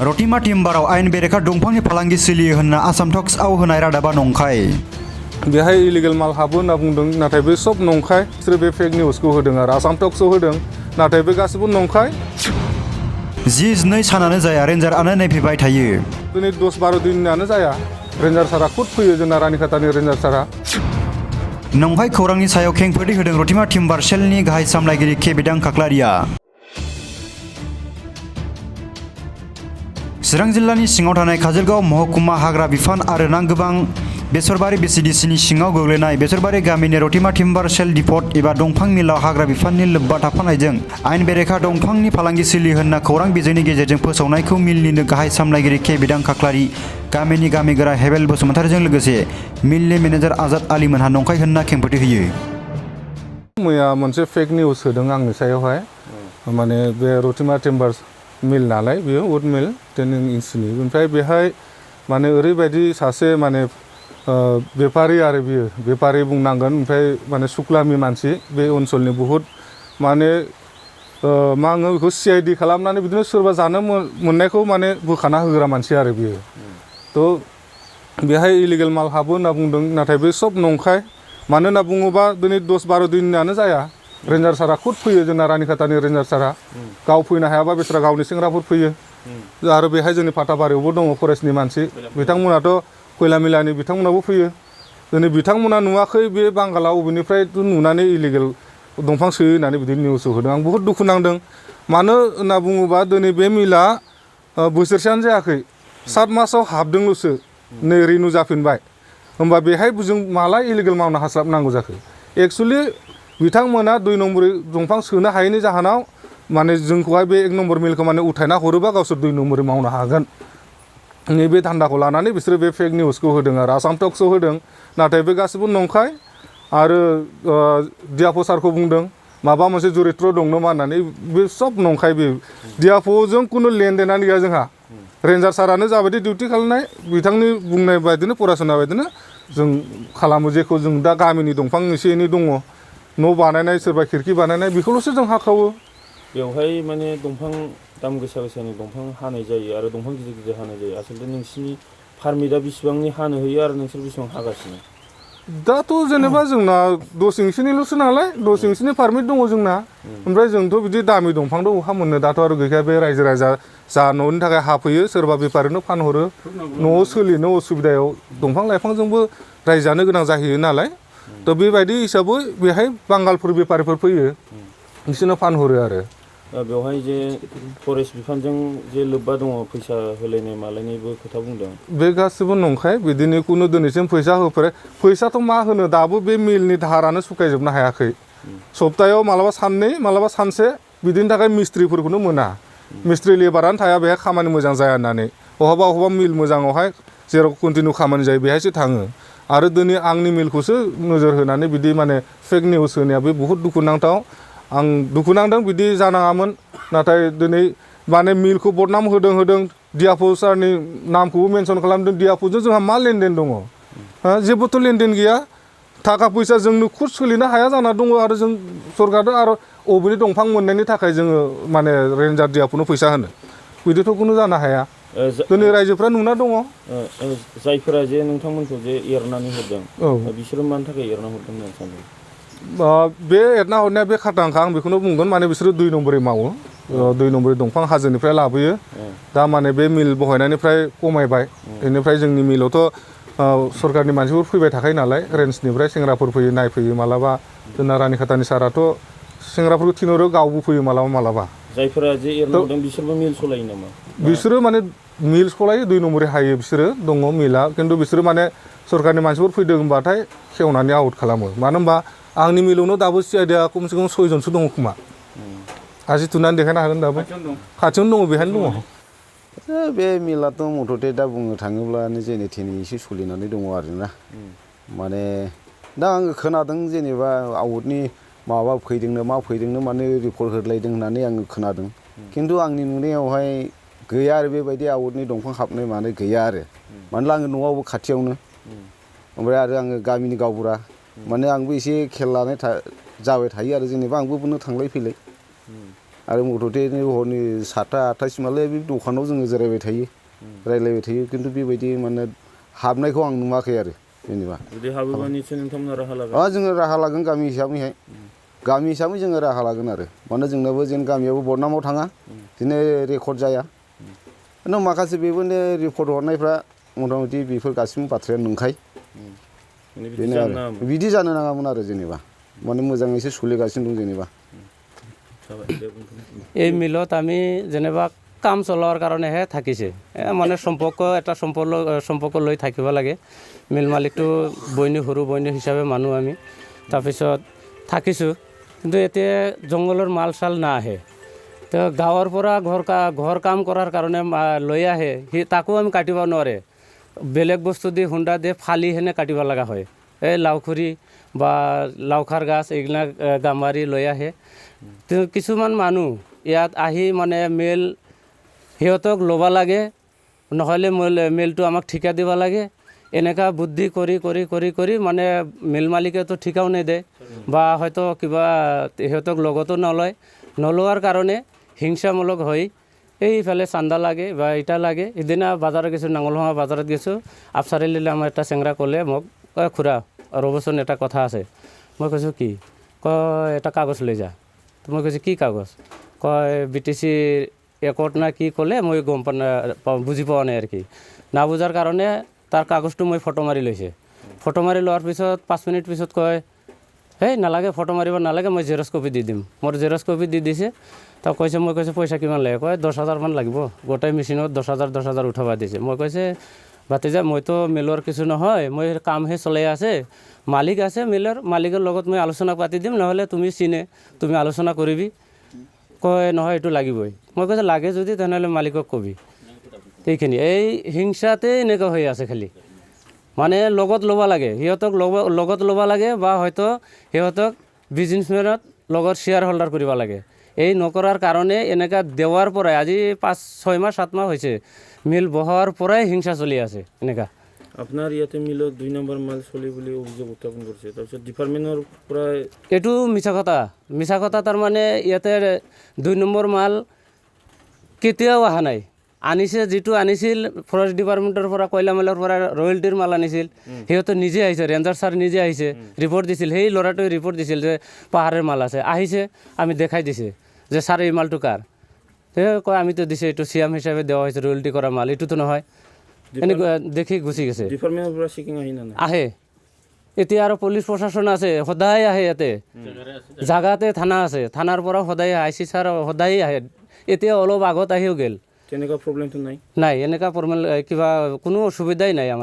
रटिमा टिम्बाराव आयेन बेरेखा दंफांनि फालांगि सोलियो होनना आसाम टक्सआव होनाय रादाबा नंखाय। बेहाय इलिगेल माल हाबो होनना बुंदों, नाथाय बे सब नंखाय। बिसोरो बे फेक निउसखौ होदों आरो आसाम टक्सआव होदों, नाथाय बे गासिबो नंखाय। 12 सानानो जाया रेन्जारआनो नायफैबाय थायो। दिनै 10-12 दिनानो जाया रेन्जार सारा खुद फैयो, जोंना रानिखातानि रेन्जार सारा। नंखाय खौरांनि सायाव खेंफोरथि होदों रटिमा टिम्बार सेलनि गाहाय सामलायगिरि के बिदां खाख्लारिया। चिरां जिल्लानि सिङाव थानाय काजलगाव महकुमा हाग्रा बिफान आरो नांगोबां बेसरबारि बिसिडिसिनि सिङाव गोग्लैनाय बेसरबारि गामिनि रटिमा टिम्बार सेल डिपट एबा दंफां मिलाव हाग्रा बिफाननि लोब्बा थाफानायजों आयेन बेरेखा दंफांनि फालांगि सोलियो होनना खौरां बिजोंनि गेजेरजों फोसावनायखौ मिलनिनो गाहाय सामलायगिरि के बिदां खाख्लारि, गामिनि गामिगोरा हेबेल बसुमतारीजों लोगोसे मिलनि मेनेजार आजाद आलिमोनहा नंखाय होनना खेंफोरथि होयो। मैया मोनसे फेक निउस होदों आंनि सायावहाय, माने बे रटिमा टिम्बार मिल नालाय बेयो उड मिल 10 इन्चनि। ओमफ्राय बेहाय माने ओरैबायदि सासे माने बेफारी आरो बियो बेफारी बुंनांगोन, ओमफ्राय माने सुक्लामि मानसि बे ओनसोलनि बुहुद माने मा होनो बेखौ CID खालामनानै बिदिनो सोरबा जानो मोननायखौ माने बोखाना होग्रा मानसि आरो बियो। थ' बेहाय इलिगेल माल हाबो होनना बुंदों, नाथाय बे सब नंखाय। मानो होनना बुङोबा दिनै 10-12 दिनानो जाया रेन्जार सारा खुद फैयो, जोंना रानिखातानि रेन्जार सारा। गाव फैनो हायाबा बिसोरा गावनि सेंग्राफोर फैयो। आरो बेहाय जोंनि फाथाबारियावबो दङ फरेस्टनि मानसि, बिथांमोनाथ' खयला मिलानि बिथांमोनाबो फैयो। दिनै बिथांमोना नुवाखै बे बांगाला अबेनिफ्राय नुनानै इलिगेल दंफां सोयो होननानै बिदि निउस होदों। आं बुहुद दुखु नांदों। मानो होनना बुङोबा दिनै बे मिला बोसोरसेयानो जायाखै, 7 मासाव हाबदोंल'सो, नै रिनिउ जाफिनबाय। होमबा बेहाय जों माला इलिगेल मावनो हास्लाबनांगौ जाखो? एक्सुवेलि बिथांमोना 2 नम्बरि दंफां सोनो हायैनि जाहोनाव माने जोंखौहाय बे 1 नम्बर मिलखौ माने उथायना हरोबा गावसोर 2 नम्बरि मावनो हागोन। नैबे धान्दाखौ लानानै बिसोरो बे फेक निउसखौ होदों आरो आसाम टक्सआव होदों, नाथाय बे गासिबो नंखाय। आरो डिएफअ सारखौ बुंदों माबा मोनसे जुरित्र दं नामा होननानै, बे सब नंखाय। बे डिएफअजों खुनु लेनदेनानो गैया जोंहा। रेन्जार सारानो जाबायदि डिउटि खालामनाय बिथांनि बुंनाय बायदिनो फरायसंनाय बायदिनो जों खालामो। जेखौ जों दा गामिनि दंफां एसे एनै दङ, न' बानायनाय सोरबा खिरखि बानायनाय, बेखौल'सो जों हाखावो। बेवहाय माने दंफां दाम गोसा गोसानि दंफां हानाय जायो आरो दंफां गिदिर गिदिर हानाय जायो। आसलथे नोंसिनि पारमिटआ बेसेबांनि हानो होयो आरो नोंसोर बेसेबां हागासिनो? दाथ' जेनेबा जोंना 10 इंसिनिल'सो नालाय, 10 इंसिनि पारमिट दङ जोंना। ओमफ्राय जोंथ' बिदि दामि दंफांथ' अहा मोननो, दाथ' आरो गैखाया। बे रायजो राजा जा न'नि थाखाय हाफैयो, सोरबा बेफारिनो फानहरो, न'आव सोलिनो उसुबिदायाव दंफां लाइफांजोंबो रायजो जानो गोनां जाहैयो नालाय। थ' बेबायदि हिसाबै बेहाय बांगालफोर बेफारिफोर फैयो, बिसोरनो फानहरो आरो। बेवहाय जे फरेस्ट बिफानजों जे लोब्बा दङ, फैसा होलायनाय मालायनायबो खोथा बुंदों। बे गासिबो नंखाय। बिदिनो खुनु दिनैसिम फैसा होफेरा। फैसाथ' मा होनो, दाबो बे मिलनि दाहारानो सुखायजोबनो हायाखै। सप्तायाव मालाबा साननै मालाबा सानसे, बिदिनि थाखाय मिस्ट्रिफोरखौनो मोना। मिस्ट्रि लेबारानो थाया बेहाय खामानि मोजां जाया होननानै। बहाबा मिल मोजाङावहाय जेराव कन्टिनिउ खामानि जायो बेहायसो थाङो। आरो दिनै आंनि मिलखौसो नोजोर होनानै बिदि माने फेक निउस होनाया बे बुहुद दुखुनांथाव। आं दुखु नांदों, बिदि जानाङामोन। नाथाय दिनै माने मिलखौ बदनाम होदों। डिएफअ सारनि नामखौबो मेनसन खालामदों। डिएफअजों जोंहा मा लेनदेन दङ? जेबोथ' लेनदेन गैया। थाखा फैसा जोंनो खुद सोलिनो हाया जाना दङ। आरो जों सरकारजों आरो अबेनि दंफां मोननायनि थाखाय जोङो माने रेन्जार डिएफअनो फैसा होनो, बिदिथ' खुनु जानो हाया। दिनै रायजोफ्रा नुना दङ। जायफोरा जे नोंथांमोनखौ जे एरनानै हरदों, बिसोरो मानि थाखाय एरना हरदों होननानै सानदों? बे एरना हरनाया बे खाथांखा, आं बेखौनो बुंगोन। माने बिसोरो 2 नम्बरि मावो, 2 नम्बरि दंफां हाजोनिफ्राय लाबोयो। दा माने बे मिल बहायनायनिफ्राय खमायबाय। बेनिफ्राय जोंनि मिलावथ' सरकारनि मानसिफोर फैबाय थाखायो नालाय, रेन्जनिफ्राय सेंग्राफोर फैयो, नायफैयो। मालाबा जोंना रानिखातानि साराथ' सेंग्राफोरखौ थिनहरो, गावबो फैयो मालाबा। जायफोरा जे एरना हरदों बिसोरबो मिल सलायो नामा? बिसोरो माने मिल सलायो, 2 नम्बरि हायो बिसोरो, दङ मिला। खिन्थु बिसोरो माने सरकारनि मानसिफोर फैदों होनबाथाय खेवनानै आउट खालामो। मानो होनबा आंनि मिलावनो दाबो CIDआ खमसे खम 6 जनसो दङ खोमा। आसि थुनानै देखायनो हागोन दाबो। खाथियावनो दङ, बेहायनो दङ। बे मिलाथ' मथथे दा बुंनो थाङोब्लानो जेने थेने एसे सोलिनानै दङ आरोना। माने दा आङो खोनादों जेनेबा आउटनि माबा फैदोंनो मा फैदोंनो माने रिपर्ट होलायदों होननानै आङो खोनादों। खिन्थु आंनि नुनायावहाय गैया आरो बेबायदि आउटनि दंफां हाबनाय माने गैया आरो। मानोना आङो न'आवबो खाथियावनो, ओमफ्राय आरो आङो गामिनि गावबुरा, माने आंबो एसे खेल लानाय जाबाय थायो आरो जेनेबा आंबो बुंनो थांलाय फैलाय। आरो मथथे हरनि 7टा 8टासिमालाय बे दखानाव जोङो जिरायबाय थायो रायलायबाय थायो खिन्थु बेबायदि माने हाबनायखौ आं नुवाखै आरो जेनेबा जुदि हाबोबा निसय नोंथांमोना राहा लागोन जोङो राहा लागोन गामि हिसाबै जोङो राहा लागोन आरो माने जोंनाबो जेन गामियावबो बदनामाव थाङा बिदिनो रेकर्ड जाया नों माखासे बेबोनो रिपर्ट हरनायफ्रा मथा-मथि बेफोर गासिबो बाथ्राया नंखाय बेनो आरो बिदि जानो नाङामोन आरो जेनेबा माने मोजाङैसो सोलिगासिनो दं जेनेबा এই মিলত আমি যেনিবা কাম চলোৱাৰ কাৰণেহে থাকিছে মানে সম্পৰ্ক লৈ থাকিব লাগে মিল মালিকটো সৰু বৈনী হিচাপে মানুহ আমি তাৰপিছত থাকিছোঁ কিন্তু এতিয়া জংঘলৰ মাল চাল নাহে তো গাঁৱৰ পৰা ঘৰ কাম কৰাৰ কাৰণে লৈ আহে তাকো আমি কাটিব নোৱাৰে বেলেগ বস্তু দি হুণ্ডা দি ফালি হেনে কাটিব লগা হয় এই লাওখুৰি বা লাওখাৰ গাছ এইবিলাক গামাৰি লৈ আহে কিছুমান মানুহ ইয়াত আহি মানে মেল সিহঁতক ল'ব লাগে নহ'লে মেলটো আমাক ঠিকা দিব লাগে এনেকুৱা বুদ্ধি কৰি মানে মিল মালিকেতো ঠিকাও নিদিয়ে বা হয়তো কিবা সিহঁতক লগতো নলোৱাৰ কাৰণে হিংসামূলক হৈ এইফালে চান্দা লাগে বা ইটা লাগে সিদিনা বাজাৰত গৈছোঁ নাঙলহোৱা বাজাৰত গৈছোঁ আফচাৰিলে আমাৰ এটা চেংৰা ক'লে মোক খুৰা ৰ'বচোন এটা কথা আছে মই কৈছোঁ কি কয় এটা কাগজ লৈ যা মই কৈছোঁ কি কাগজ কয় BTC একত না কি ক'লে মই গম বুজি পোৱা নাই আৰু কি নাবুজাৰ কাৰণে তাৰ কাগজটো মই ফটো মাৰি লৈছে ফটো মাৰি লোৱাৰ পিছত 5 মিনিট পিছত কয় হেই নালাগে ফটো মাৰিব নালাগে মই জেৰক্স কপি দি দিম মোৰ জেৰক্স কপি দি দিছে তো কৈছে মই কৈছোঁ পইচা কিমান লাগে কয় 10,000 মান লাগিব গোটেই মেচিনত 10,000 উঠাব দিছে মই কৈছে ভাতিজা মইতো মিলৰ কিছু নহয় মই কামহে চলাই আছে মালিক আছে মিলৰ মালিকৰ লগত মই আলোচনা পাতি দিম নহ'লে তুমি আলোচনা কৰিবি কয় নহয় এইটো লাগিবই মই কৈছোঁ লাগে যদি তেনেহ'লে মালিকক কবি এইখিনি এই হিংসাতে এনেকুৱা হৈ আছে খালি মানে লগত ল'ব লাগে সিহঁতক লগত ল'ব লাগে বা হয়তো সিহঁতক বিজনেছমেনত লগত শ্বেয়াৰ হোল্ডাৰ কৰিব লাগে এই নকৰাৰ কাৰণে এনেকুৱা দেৱাৰ পৰাই আজি 5-6 মাহ 7 মাহ হৈছে মিল বহোৱাৰ পৰাই হিংসা চলি আছে এনেকুৱা আপোনাৰ ইয়াতে মিলত 2 নম্বৰ মাল চলি বুলি অভিযোগ উত্থাপন কৰিছে তাৰপিছত ডিপাৰ্টমেণ্টৰ পৰা এইটো মিছা কথা তাৰমানে ইয়াতে 2 নম্বৰ মাল কেতিয়াও অহা নাই আনিছে যিটো আনিছিল ফৰেষ্ট ডিপাৰ্টমেণ্টৰ পৰা কয়লা মালৰ পৰা ৰয়েলটিৰ মাল আনিছিল সিহঁতে নিজে আহিছে ৰেঞ্জাৰ ছাৰ নিজে আহিছে ৰিপৰ্ট দিছিল সেই ল'ৰাটোৱে ৰিপৰ্ট দিছিল যে পাহাৰৰ মাল আছে আহিছে আমি দেখাই দিছে যে ছাৰ এই মালটো কাৰ কয় আমিতো দিছে এইটো চিএম হিচাপে দেওয়া হৈছে ৰয়েলটি কৰা মাল এইটোতো নহয় এনেকুৱা দেখি গুচি গৈছে ডিপাৰ্টমেণ্টৰ পৰা চেকিং আহে এতিয়া আৰু পুলিচ প্ৰশাসন আছে সদায় আহে ইয়াতে জাগাতে থানা আছে থানাৰ পৰা সদায় IC ছাৰ সদায় আহে এতিয়া অলপ আগত আহিও গ'ল তেনেকুৱা প্ৰব্লেমটো নাই এনেকুৱা প্ৰব্লেম কিবা কোনো অসুবিধাই নাই আমাৰ